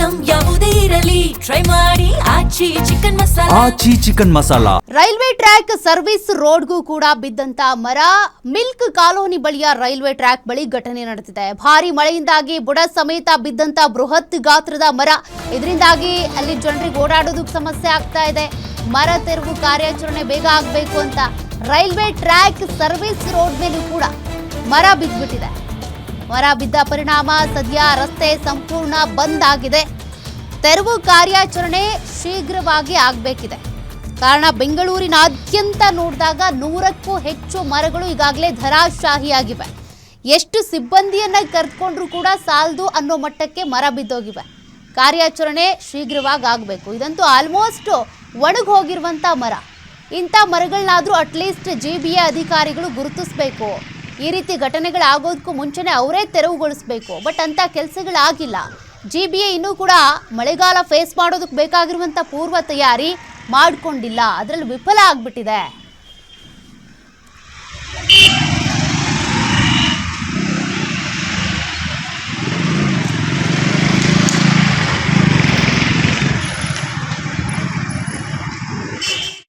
Item ಯಾವುದೇ ಇರಲಿ try ಮಾಡಿ Aachi chicken masala. Railway track service ರೋಡ್ಗೂ ಕೂಡ ಬಿದ್ದಂತ ಮರ. ಮಿಲ್ಕ್ ಕಾಲೋನಿ ಬಳಿಯ ರೈಲ್ವೆ ಟ್ರ್ಯಾಕ್ ಬಳಿ ಘಟನೆ ನಡೆದಿದೆ. ಭಾರಿ ಮಳೆಯಿಂದಾಗಿ ಬುಡ ಸಮೇತ ಬಿದ್ದಂತ ಬೃಹತ್ ಗಾತ್ರದ ಮರ. ಇದರಿಂದಾಗಿ ಅಲ್ಲಿ ಜನರಿಗೆ ಓಡಾಡೋದಕ್ಕೆ ಸಮಸ್ಯೆ ಆಗ್ತಾ ಇದೆ. ಮರ ತೆರವು ಕಾರ್ಯಾಚರಣೆ ಬೇಗ ಆಗಬೇಕು ಅಂತ ರೈಲ್ವೆ ಟ್ರ್ಯಾಕ್ ಸರ್ವಿಸ್ ರೋಡ್ ಮೇಲೂ ಕೂಡ ಮರ ಬಿದ್ದುಬಿಟ್ಟಿದೆ. ಮರ ಬಿದ್ದ ಪರಿಣಾಮ ಸದ್ಯ ರಸ್ತೆ ಸಂಪೂರ್ಣ ಬಂದ್ ಆಗಿದೆ. ತೆರವು ಕಾರ್ಯಾಚರಣೆ ಶೀಘ್ರವಾಗಿ ಆಗಬೇಕಿದೆ. ಕಾರಣ ಬೆಂಗಳೂರಿನಾದ್ಯಂತ ನೋಡಿದಾಗ 100ಕ್ಕೂ ಹೆಚ್ಚು ಮರಗಳು ಈಗಾಗಲೇ ಧರಾಶಾಹಿಯಾಗಿವೆ. ಎಷ್ಟು ಸಿಬ್ಬಂದಿಯನ್ನ ಕರೆದುಕೊಂಡ್ರೂ ಕೂಡ ಸಾಲದು ಅನ್ನೋ ಮಟ್ಟಕ್ಕೆ ಮರ ಬಿದ್ದೋಗಿವೆ. ಕಾರ್ಯಾಚರಣೆ ಶೀಘ್ರವಾಗಿ ಆಗಬೇಕು. ಇದಂತೂ ಆಲ್ಮೋಸ್ಟ್ ಒಣಗಿ ಹೋಗಿರುವಂಥ ಮರ. ಇಂಥ ಮರಗಳನ್ನಾದರೂ ಅಟ್ಲೀಸ್ಟ್ GBA ಅಧಿಕಾರಿಗಳು ಗುರುತಿಸಬೇಕು. ಈ ರೀತಿ ಘಟನೆಗಳಾಗೋದಕ್ಕೂ ಮುಂಚೆನೇ ಅವರೇ ತೆರವುಗೊಳಿಸಬೇಕು. ಬಟ್ ಅಂಥ ಕೆಲಸಗಳಾಗಿಲ್ಲ. GBA ಇನ್ನೂ ಕೂಡ ಮಳೆಗಾಲ ಫೇಸ್ ಮಾಡೋದಕ್ಕೆ ಬೇಕಾಗಿರುವಂಥ ಪೂರ್ವ ತಯಾರಿ ಮಾಡಿಕೊಂಡಿಲ್ಲ. ಅದರಲ್ಲಿ ವಿಫಲ ಆಗಿಬಿಟ್ಟಿದೆ.